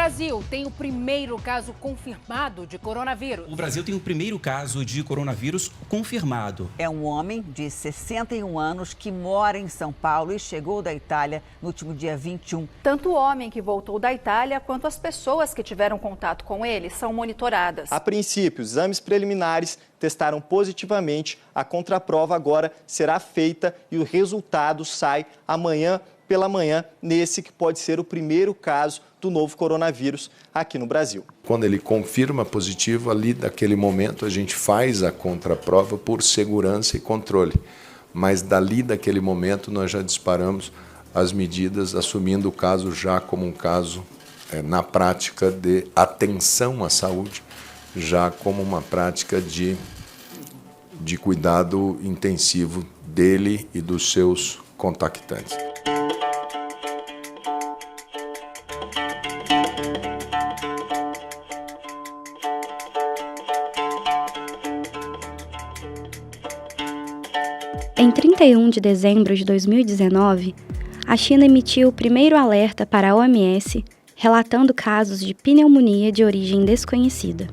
Brasil tem o primeiro caso confirmado de coronavírus. O Brasil tem o primeiro caso de coronavírus confirmado. É um homem de 61 anos que mora em São Paulo e chegou da Itália no último dia 21. Tanto o homem que voltou da Itália quanto as pessoas que tiveram contato com ele são monitoradas. A princípio, os exames preliminares testaram positivamente. A contraprova agora será feita e o resultado sai amanhã pela manhã, nesse que pode ser o primeiro caso do novo coronavírus aqui no Brasil. Quando ele confirma positivo, ali daquele momento a gente faz a contraprova por segurança e controle. Mas dali daquele momento nós já disparamos as medidas, assumindo o caso já como um caso, na prática, de atenção à saúde, já como uma prática de cuidado intensivo dele e dos seus contactantes. Em 31 de dezembro de 2019, a China emitiu o primeiro alerta para a OMS, relatando casos de pneumonia de origem desconhecida.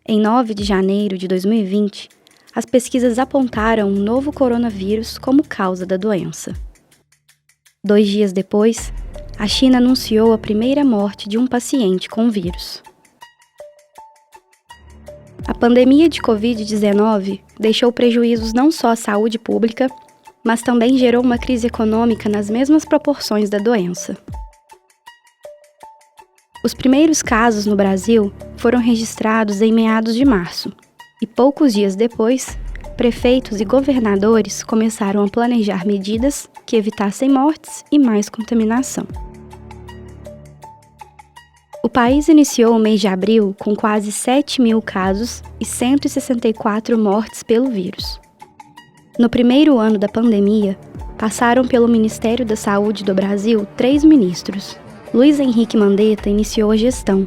Em 9 de janeiro de 2020, as pesquisas apontaram um novo coronavírus como causa da doença. 2 dias depois, a China anunciou a primeira morte de um paciente com o vírus. A pandemia de Covid-19 deixou prejuízos não só à saúde pública, mas também gerou uma crise econômica nas mesmas proporções da doença. Os primeiros casos no Brasil foram registrados em meados de março, e poucos dias depois, prefeitos e governadores começaram a planejar medidas que evitassem mortes e mais contaminação. O país iniciou o mês de abril com quase 7.000 casos e 164 mortes pelo vírus. No primeiro ano da pandemia, passaram pelo Ministério da Saúde do Brasil 3 ministros. Luiz Henrique Mandetta iniciou a gestão,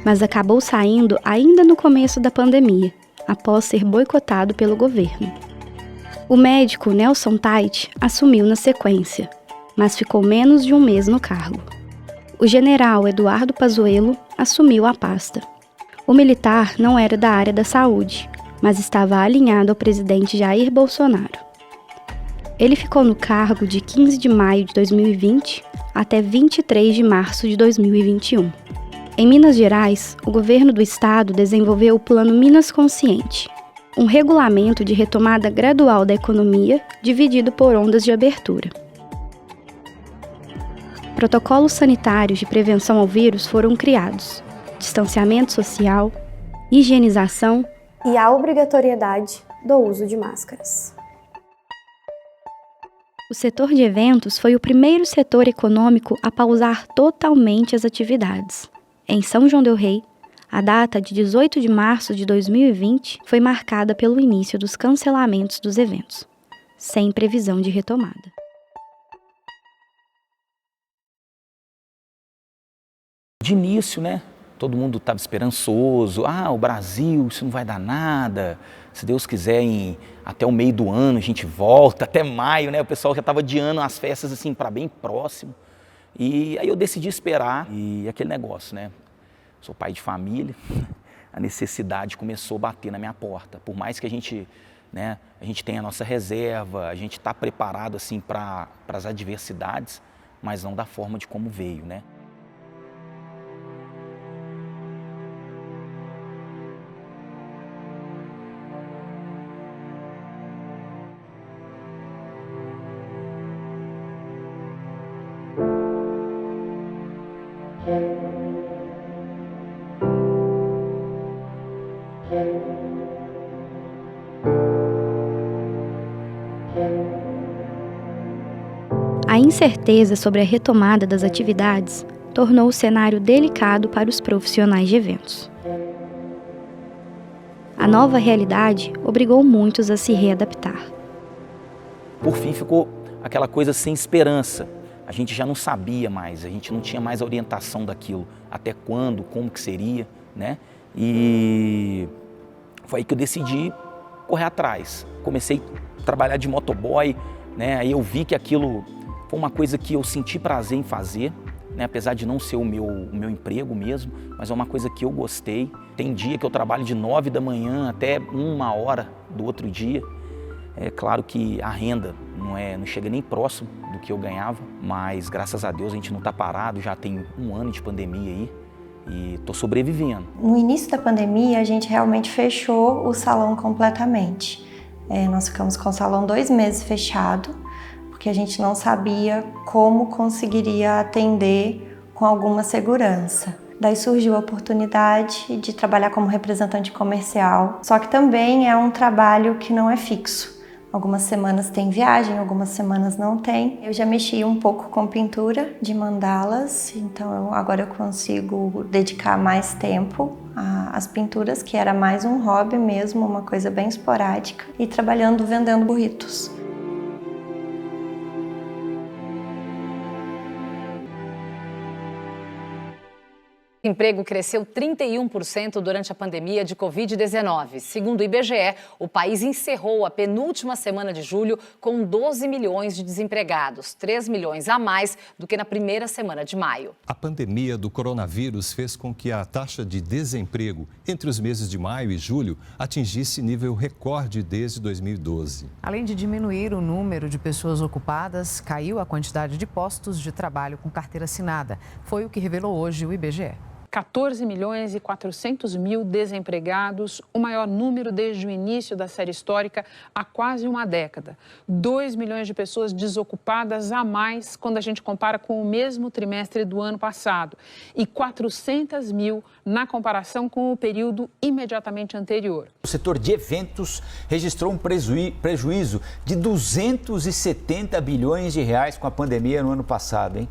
mas acabou saindo ainda no começo da pandemia, após ser boicotado pelo governo. O médico Nelson Tait assumiu na sequência, mas ficou menos de um mês no cargo. O general Eduardo Pazuello assumiu a pasta. O militar não era da área da saúde, mas estava alinhado ao presidente Jair Bolsonaro. Ele ficou no cargo de 15 de maio de 2020 até 23 de março de 2021. Em Minas Gerais, o governo do estado desenvolveu o Plano Minas Consciente, um regulamento de retomada gradual da economia dividido por ondas de abertura. Protocolos sanitários de prevenção ao vírus foram criados, distanciamento social, higienização e a obrigatoriedade do uso de máscaras. O setor de eventos foi o primeiro setor econômico a pausar totalmente as atividades. Em São João del Rei, a data de 18 de março de 2020 foi marcada pelo início dos cancelamentos dos eventos, sem previsão de retomada. De início, né? Todo mundo estava esperançoso. O Brasil, isso não vai dar nada. Se Deus quiser, até o meio do ano a gente volta, até maio, né? O pessoal já estava adiando as festas assim para bem próximo. E aí eu decidi esperar e aquele negócio, né? Sou pai de família, a necessidade começou a bater na minha porta. Por mais que a gente tenha a nossa reserva, a gente está preparado assim para as adversidades, mas não da forma de como veio, né? A incerteza sobre a retomada das atividades tornou o cenário delicado para os profissionais de eventos. A nova realidade obrigou muitos a se readaptar. Por fim, ficou aquela coisa sem esperança. A gente já não sabia mais, a gente não tinha mais a orientação daquilo, até quando, como que seria, né? E foi aí que eu decidi correr atrás. Comecei a trabalhar de motoboy, né? Aí eu vi que aquilo foi uma coisa que eu senti prazer em fazer, né? Apesar de não ser o meu emprego mesmo, mas é uma coisa que eu gostei. Tem dia que eu trabalho de 9 da manhã até 1h do outro dia. É claro que a renda não chega nem próximo do que eu ganhava, mas graças a Deus a gente não está parado, já tem 1 ano de pandemia aí e estou sobrevivendo. No início da pandemia, a gente realmente fechou o salão completamente. Nós ficamos com o salão 2 meses fechado, porque a gente não sabia como conseguiria atender com alguma segurança. Daí surgiu a oportunidade de trabalhar como representante comercial, só que também é um trabalho que não é fixo. Algumas semanas tem viagem, algumas semanas não tem. Eu já mexi um pouco com pintura de mandalas, então agora eu consigo dedicar mais tempo às pinturas, que era mais um hobby mesmo, uma coisa bem esporádica, e trabalhando vendendo burritos. O emprego cresceu 31% durante a pandemia de Covid-19. Segundo o IBGE, o país encerrou a penúltima semana de julho com 12 milhões de desempregados, 3 milhões a mais do que na primeira semana de maio. A pandemia do coronavírus fez com que a taxa de desemprego entre os meses de maio e julho atingisse nível recorde desde 2012. Além de diminuir o número de pessoas ocupadas, caiu a quantidade de postos de trabalho com carteira assinada. Foi o que revelou hoje o IBGE. 14 milhões e 400 mil desempregados, o maior número desde o início da série histórica há quase uma década. 2 milhões de pessoas desocupadas a mais quando a gente compara com o mesmo trimestre do ano passado e 400 mil na comparação com o período imediatamente anterior. O setor de eventos registrou um prejuízo de 270 bilhões de reais com a pandemia no ano passado, hein?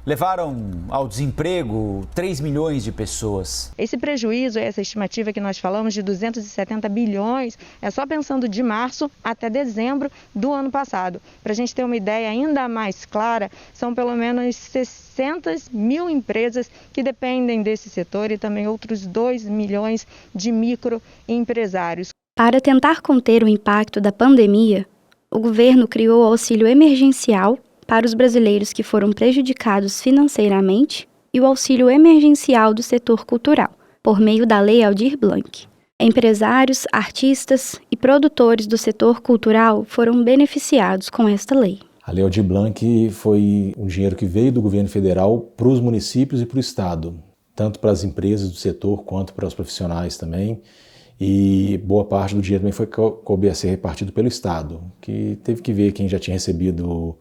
Levaram ao desemprego 3 milhões de pessoas. Esse prejuízo, essa estimativa que nós falamos de 270 bilhões, é só pensando de março até dezembro do ano passado. Para a gente ter uma ideia ainda mais clara, são pelo menos 600 mil empresas que dependem desse setor e também outros 2 milhões de microempresários. Para tentar conter o impacto da pandemia, o governo criou o auxílio emergencial para os brasileiros que foram prejudicados financeiramente e o auxílio emergencial do setor cultural, por meio da Lei Aldir Blanc. Empresários, artistas e produtores do setor cultural foram beneficiados com esta lei. A Lei Aldir Blanc foi um dinheiro que veio do governo federal para os municípios e para o estado, tanto para as empresas do setor quanto para os profissionais também. E boa parte do dinheiro também foi coube a ser repartido pelo estado, que teve que ver quem já tinha recebido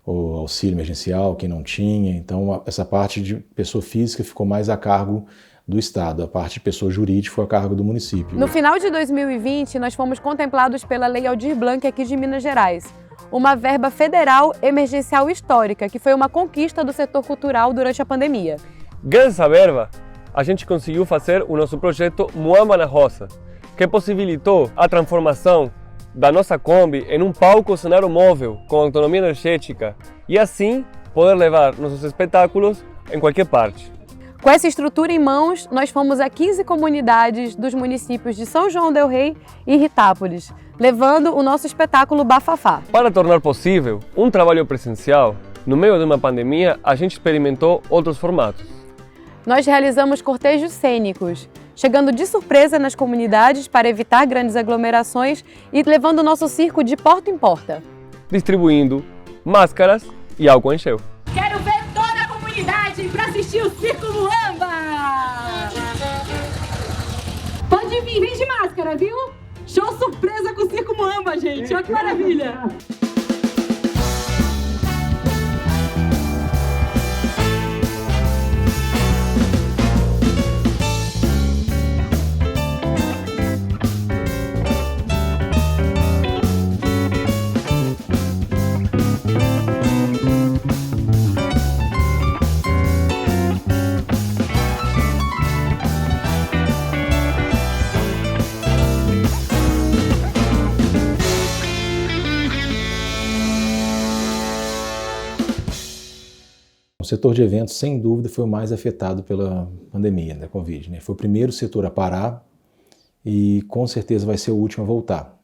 o auxílio emergencial, quem não tinha. Então, essa parte de pessoa física ficou mais a cargo do Estado, a parte de pessoa jurídica foi a cargo do município. No final de 2020, nós fomos contemplados pela Lei Aldir Blanc aqui de Minas Gerais, uma verba federal emergencial histórica, que foi uma conquista do setor cultural durante a pandemia. Graças à verba, a gente conseguiu fazer o nosso projeto Muamba na Roça, que possibilitou a transformação da nossa Kombi em um palco cenário móvel com autonomia energética e assim poder levar nossos espetáculos em qualquer parte. Com essa estrutura em mãos, nós fomos a 15 comunidades dos municípios de São João del Rei e Ritápolis, levando o nosso espetáculo Bafafá. Para tornar possível um trabalho presencial, no meio de uma pandemia, a gente experimentou outros formatos. Nós realizamos cortejos cênicos, chegando de surpresa nas comunidades para evitar grandes aglomerações e levando o nosso circo de porta em porta. Distribuindo máscaras e álcool em gel. Quero ver toda a comunidade para assistir o Circo Muamba! Pode vir, vem de máscara, viu? Show surpresa com o Circo Muamba, gente! Olha que maravilha! O setor de eventos, sem dúvida, foi o mais afetado pela pandemia da Covid, né? Foi o primeiro setor a parar e com certeza vai ser o último a voltar.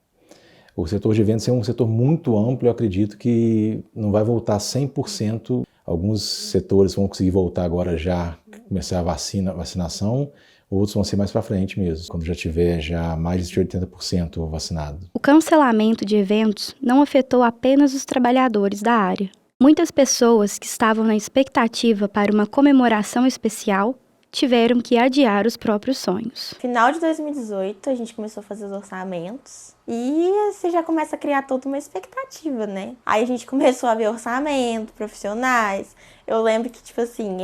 O setor de eventos é um setor muito amplo, eu acredito que não vai voltar 100% Alguns setores vão conseguir voltar agora já, começar a vacinação, outros vão ser mais para frente mesmo, quando já tiver já mais de 80% vacinado. O cancelamento de eventos não afetou apenas os trabalhadores da área. Muitas pessoas que estavam na expectativa para uma comemoração especial tiveram que adiar os próprios sonhos. Final de 2018, a gente começou a fazer os orçamentos e você já começa a criar toda uma expectativa, né? Aí a gente começou a ver orçamento, profissionais. Eu lembro que, tipo assim,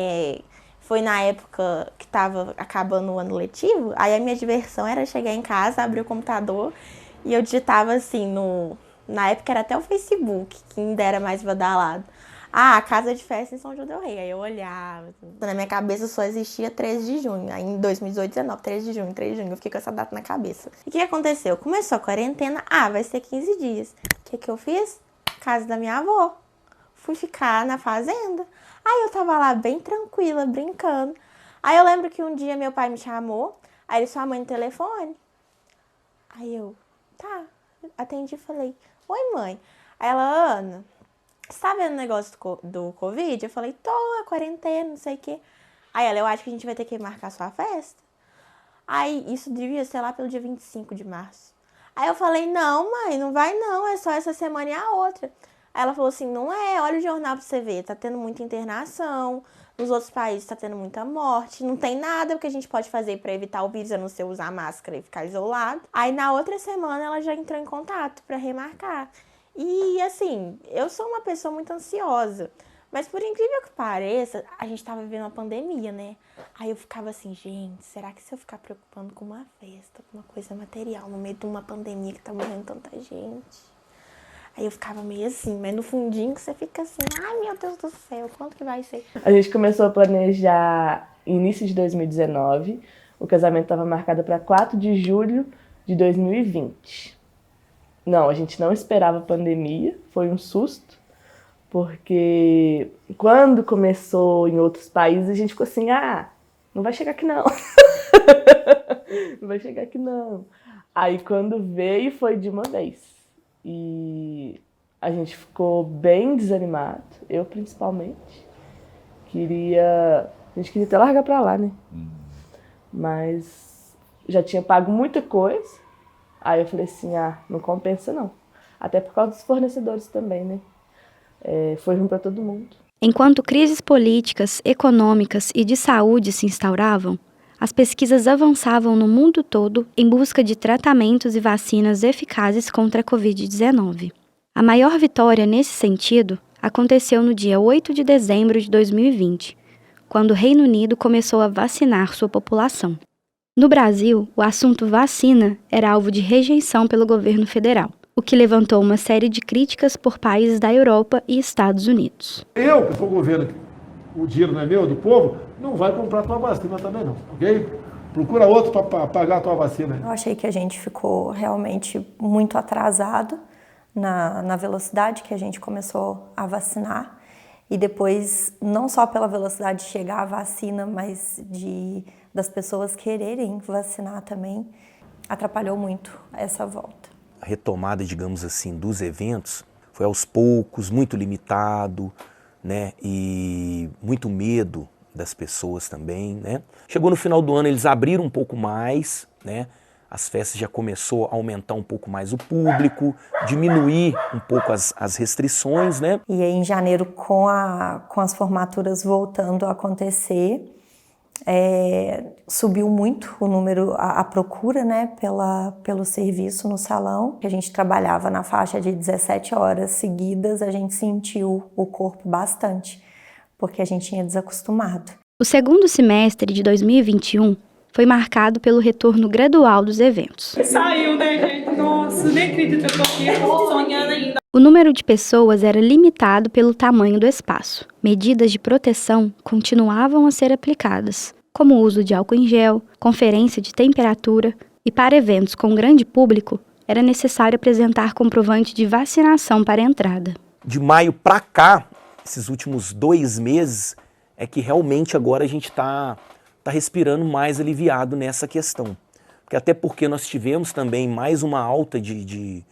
foi na época que tava acabando o ano letivo, aí a minha diversão era chegar em casa, abrir o computador e eu digitava assim, na época era até o Facebook, que ainda era mais badalado. Ah, casa de festa em São João del Rei. Aí eu olhava, na minha cabeça só existia 13 de junho. Aí em 2018, 19, 13 de junho, 3 de junho, eu fiquei com essa data na cabeça. E o que aconteceu? Começou a quarentena, vai ser 15 dias. O que eu fiz? Casa da minha avó. Fui ficar na fazenda. Aí eu tava lá bem tranquila, brincando. Aí eu lembro que um dia meu pai me chamou, aí ele, sua mãe no telefone. Aí eu, tá, atendi e falei, oi mãe. Aí ela, Ana, você tá vendo o negócio do Covid? Eu falei, tô, a quarentena, não sei o quê. Aí ela, eu acho que a gente vai ter que marcar sua festa. Aí isso devia ser lá pelo dia 25 de março. Aí eu falei, não mãe, não vai não, é só essa semana e a outra. Aí ela falou assim, não é, olha o jornal pra você ver, tá tendo muita internação, nos outros países tá tendo muita morte, não tem nada que a gente pode fazer pra evitar o vírus, a não ser usar máscara e ficar isolado. Aí na outra semana ela já entrou em contato pra remarcar. E assim, eu sou uma pessoa muito ansiosa, mas por incrível que pareça, a gente tava vivendo uma pandemia, né? Aí eu ficava assim, gente, será que se eu ficar preocupando com uma festa, com uma coisa material, no meio de uma pandemia que tá morrendo tanta gente? Aí eu ficava meio assim, mas no fundinho que você fica assim, ai meu Deus do céu, quanto que vai ser? A gente começou a planejar início de 2019, o casamento estava marcado para 4 de julho de 2020. Não, a gente não esperava a pandemia, foi um susto, porque quando começou em outros países, a gente ficou assim, não vai chegar aqui não. Não vai chegar aqui não. Aí quando veio, foi de uma vez. E a gente ficou bem desanimado, eu principalmente. A gente queria até largar pra lá, né? Mas já tinha pago muita coisa. Aí eu falei assim, não compensa não. Até por causa dos fornecedores também, né? Foi ruim para todo mundo. Enquanto crises políticas, econômicas e de saúde se instauravam, as pesquisas avançavam no mundo todo em busca de tratamentos e vacinas eficazes contra a Covid-19. A maior vitória nesse sentido aconteceu no dia 8 de dezembro de 2020, quando o Reino Unido começou a vacinar sua população. No Brasil, o assunto vacina era alvo de rejeição pelo governo federal, o que levantou uma série de críticas por países da Europa e Estados Unidos. Eu, que sou o governo, o dinheiro não é meu, é do povo, não vai comprar a tua vacina também não, ok? Procura outro para pagar a tua vacina. Eu achei que a gente ficou realmente muito atrasado na velocidade que a gente começou a vacinar. E depois, não só pela velocidade de chegar a vacina, mas das pessoas quererem vacinar também, atrapalhou muito essa volta. A retomada, digamos assim, dos eventos foi aos poucos, muito limitado, né? E muito medo das pessoas também, né? Chegou no final do ano, eles abriram um pouco mais, né? As festas já começou a aumentar um pouco mais o público, diminuir um pouco as restrições, né? E aí, em janeiro, com as formaturas voltando a acontecer, subiu muito o número, a procura, né, pelo serviço no salão. A gente trabalhava na faixa de 17 horas seguidas, a gente sentiu o corpo bastante, porque a gente tinha desacostumado. O segundo semestre de 2021 foi marcado pelo retorno gradual dos eventos. Saiu, né, gente? Nossa, nem acredito que eu tô aqui sonhando ainda. O número de pessoas era limitado pelo tamanho do espaço. Medidas de proteção continuavam a ser aplicadas, como o uso de álcool em gel, conferência de temperatura, e para eventos com grande público, era necessário apresentar comprovante de vacinação para a entrada. De maio para cá, esses últimos 2 meses, é que realmente agora a gente está respirando mais aliviado nessa questão. Até porque nós tivemos também mais uma alta de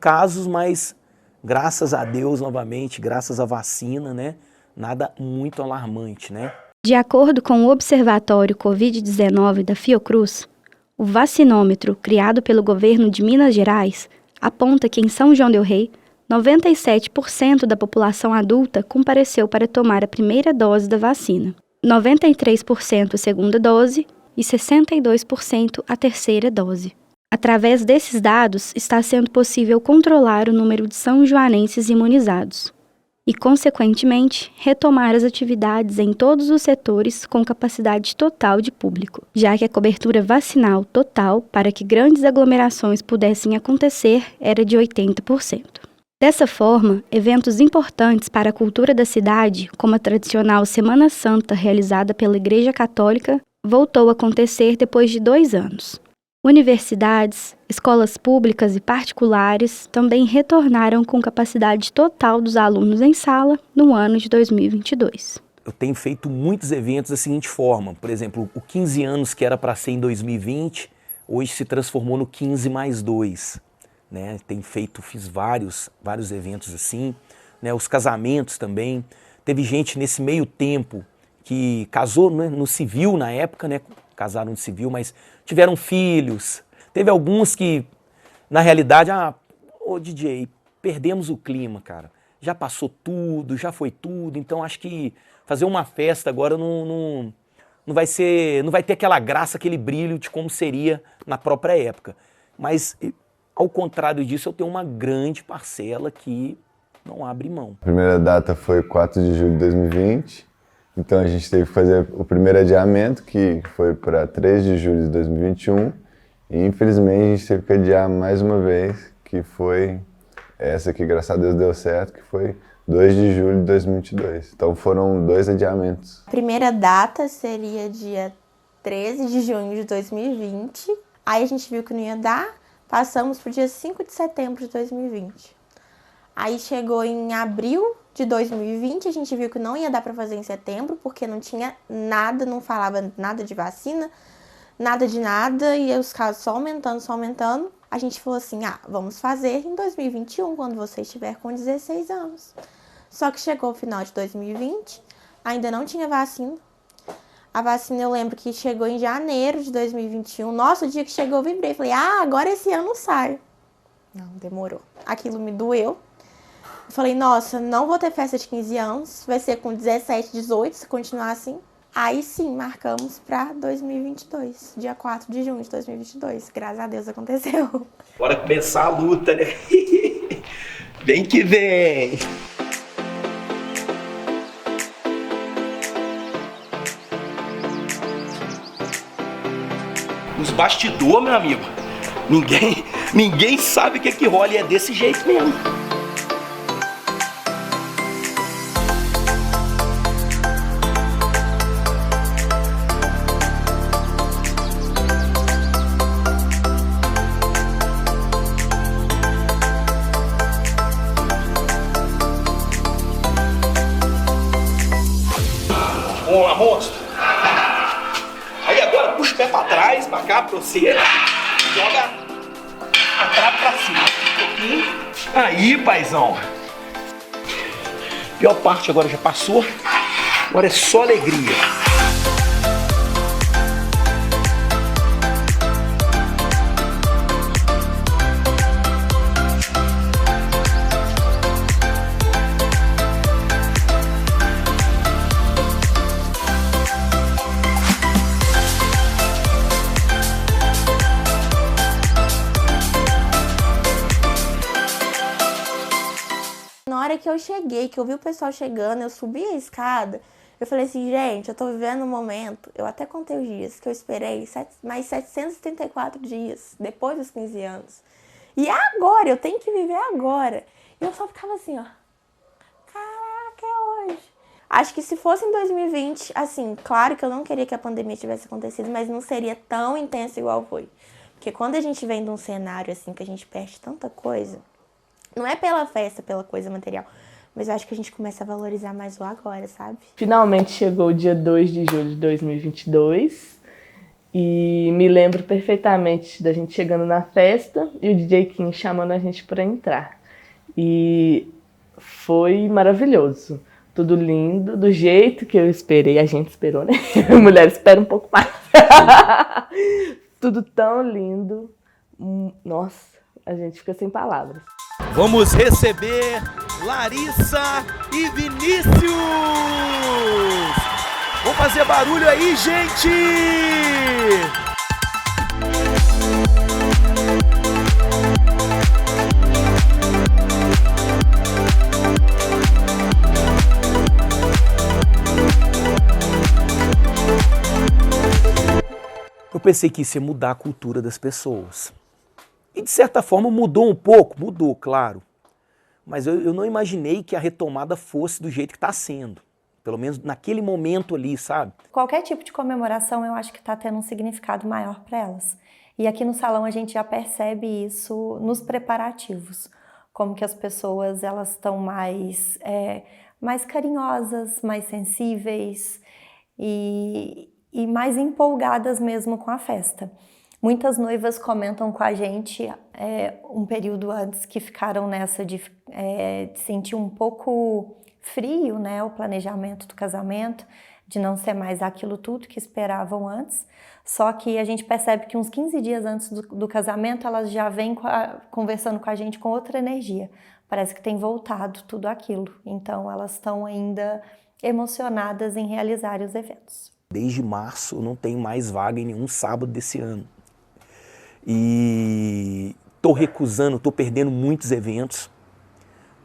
casos, mas graças a Deus, novamente, graças à vacina, né, nada muito alarmante, né? De acordo com o Observatório Covid-19 da Fiocruz, o vacinômetro criado pelo governo de Minas Gerais aponta que em São João del Rei, 97% da população adulta compareceu para tomar a primeira dose da vacina, 93% a segunda dose e 62% a terceira dose. Através desses dados, está sendo possível controlar o número de são-joanenses imunizados e, consequentemente, retomar as atividades em todos os setores com capacidade total de público, já que a cobertura vacinal total para que grandes aglomerações pudessem acontecer era de 80%. Dessa forma, eventos importantes para a cultura da cidade, como a tradicional Semana Santa realizada pela Igreja Católica, voltou a acontecer depois de 2 anos. Universidades, escolas públicas e particulares também retornaram com capacidade total dos alunos em sala no ano de 2022. Eu tenho feito muitos eventos da seguinte forma, por exemplo, o 15 anos que era para ser em 2020, hoje se transformou no 15 mais 2. Né? Fiz vários eventos assim, né? Os casamentos também. Teve gente nesse meio tempo que casou, né, no civil na época, né? Casaram no civil, mas tiveram filhos. Teve alguns que, na realidade, ô DJ, perdemos o clima, cara. Já passou tudo, já foi tudo, então acho que fazer uma festa agora não vai ter aquela graça, aquele brilho de como seria na própria época. Mas, ao contrário disso, eu tenho uma grande parcela que não abre mão. A primeira data foi 4 de julho de 2020. Então a gente teve que fazer o primeiro adiamento, que foi para 3 de julho de 2021. E infelizmente a gente teve que adiar mais uma vez, que foi essa que graças a Deus deu certo, que foi 2 de julho de 2022. Então foram 2 adiamentos. A primeira data seria dia 13 de junho de 2020. Aí a gente viu que não ia dar, passamos para o dia 5 de setembro de 2020. Aí chegou em abril de 2020, a gente viu que não ia dar para fazer em setembro, porque não tinha nada, não falava nada de vacina, nada de nada, e os casos só aumentando. A gente falou assim, vamos fazer em 2021, quando você estiver com 16 anos. Só que chegou o final de 2020, ainda não tinha vacina. A vacina eu lembro que chegou em janeiro de 2021. Nossa, o dia que chegou eu vibrei, falei, agora esse ano sai. Não, demorou. Aquilo me doeu. Eu falei, nossa, não vou ter festa de 15 anos, vai ser com 17, 18, se continuar assim. Aí sim, marcamos para 2022, dia 4 de junho de 2022. Graças a Deus aconteceu. Bora começar a luta, né? Vem que vem! Nos bastidores, meu amigo, ninguém sabe o que rola e é desse jeito mesmo. Vamos lá, monstro. Aí agora puxa o pé pra trás, pra cá, pra você. Joga a trave pra cima. Um pouquinho. Aí, paizão. Pior parte agora já passou. Agora é só alegria. Na hora que eu cheguei, que eu vi o pessoal chegando, eu subi a escada, eu falei assim, gente, eu tô vivendo um momento, eu até contei os dias, que eu esperei mais 734 dias, depois dos 15 anos. E agora, eu tenho que viver agora. E eu só ficava assim, ó, caraca, é hoje. Acho que se fosse em 2020, assim, claro que eu não queria que a pandemia tivesse acontecido, mas não seria tão intensa igual foi. Porque quando a gente vem de um cenário assim, que a gente perde tanta coisa, não é pela festa, pela coisa material, mas eu acho que a gente começa a valorizar mais o agora, sabe? Finalmente chegou o dia 2 de julho de 2022 e me lembro perfeitamente da gente chegando na festa e o DJ Kim chamando a gente para entrar. E foi maravilhoso. Tudo lindo, do jeito que eu esperei. A gente esperou, né? A mulher espera um pouco mais. Tudo tão lindo. Nossa, a gente fica sem palavras. Vamos receber Larissa e Vinícius! Vamos fazer barulho aí, gente! Eu pensei que isso ia mudar a cultura das pessoas. E de certa forma mudou um pouco, mudou, claro. Mas eu não imaginei que a retomada fosse do jeito que está sendo. Pelo menos naquele momento ali, sabe? Qualquer tipo de comemoração eu acho que está tendo um significado maior para elas. E aqui no salão a gente já percebe isso nos preparativos. Como que as pessoas elas estão mais carinhosas, mais sensíveis e mais empolgadas mesmo com a festa. Muitas noivas comentam com a gente um período antes que ficaram nessa de sentir um pouco frio, né, o planejamento do casamento, de não ser mais aquilo tudo que esperavam antes. Só que a gente percebe que uns 15 dias antes do casamento elas já vêm conversando com a gente com outra energia. Parece que tem voltado tudo aquilo. Então elas estão ainda emocionadas em realizar os eventos. Desde março eu não tenho mais vaga em nenhum sábado desse ano. E estou recusando, estou perdendo muitos eventos,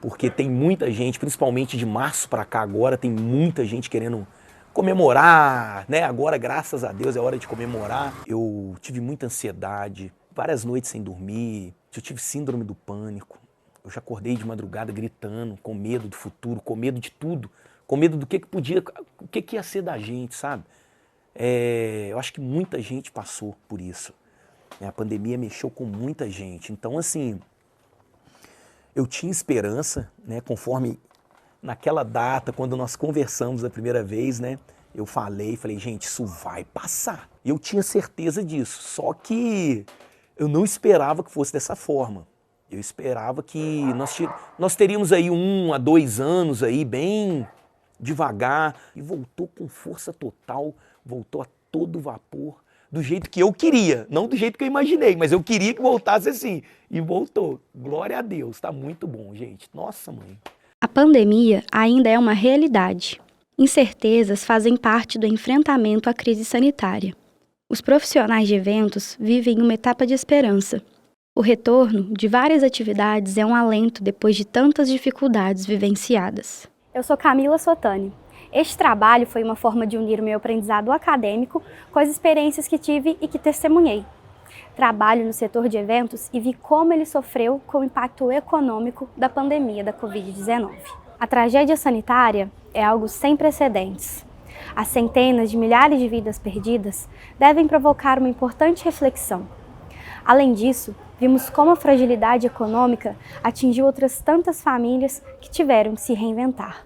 porque tem muita gente, principalmente de março para cá agora, tem muita gente querendo comemorar, né? Agora, graças a Deus, é hora de comemorar. Eu tive muita ansiedade, várias noites sem dormir, eu tive síndrome do pânico. Eu já acordei de madrugada gritando, com medo do futuro, com medo de tudo, com medo do que ia ser da gente, sabe? Eu acho que muita gente passou por isso. A pandemia mexeu com muita gente. Então, assim, eu tinha esperança, né? Conforme naquela data, quando nós conversamos a primeira vez, né? Eu falei, gente, isso vai passar. E eu tinha certeza disso. Só que eu não esperava que fosse dessa forma. Eu esperava que nós teríamos aí 1 a 2 anos aí bem devagar. E voltou com força total, voltou a todo vapor. Do jeito que eu queria, não do jeito que eu imaginei, mas eu queria que voltasse assim. E voltou. Glória a Deus, tá muito bom, gente. Nossa, mãe. A pandemia ainda é uma realidade. Incertezas fazem parte do enfrentamento à crise sanitária. Os profissionais de eventos vivem uma etapa de esperança. O retorno de várias atividades é um alento depois de tantas dificuldades vivenciadas. Eu sou Camila Sotani. Este trabalho foi uma forma de unir o meu aprendizado acadêmico com as experiências que tive e que testemunhei. Trabalho no setor de eventos e vi como ele sofreu com o impacto econômico da pandemia da Covid-19. A tragédia sanitária é algo sem precedentes. As centenas de milhares de vidas perdidas devem provocar uma importante reflexão. Além disso, vimos como a fragilidade econômica atingiu outras tantas famílias que tiveram que se reinventar.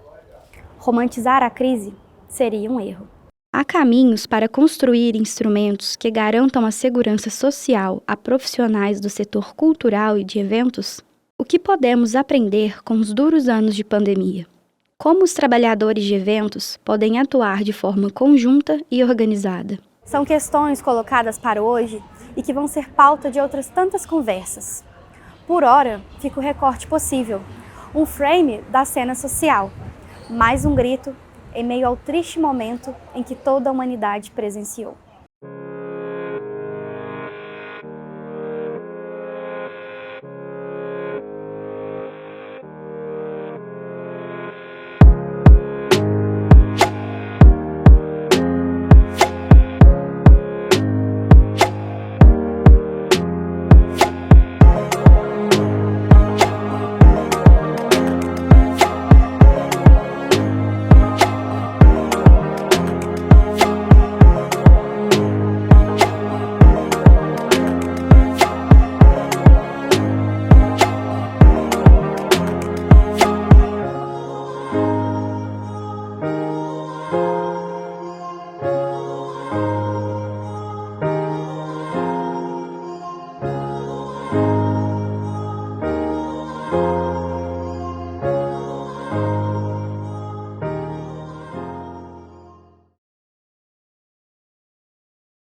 Romantizar a crise seria um erro. Há caminhos para construir instrumentos que garantam a segurança social a profissionais do setor cultural e de eventos? O que podemos aprender com os duros anos de pandemia? Como os trabalhadores de eventos podem atuar de forma conjunta e organizada? São questões colocadas para hoje e que vão ser pauta de outras tantas conversas. Por hora, fica o recorte possível, um frame da cena social. Mais um grito em meio ao triste momento em que toda a humanidade presenciou.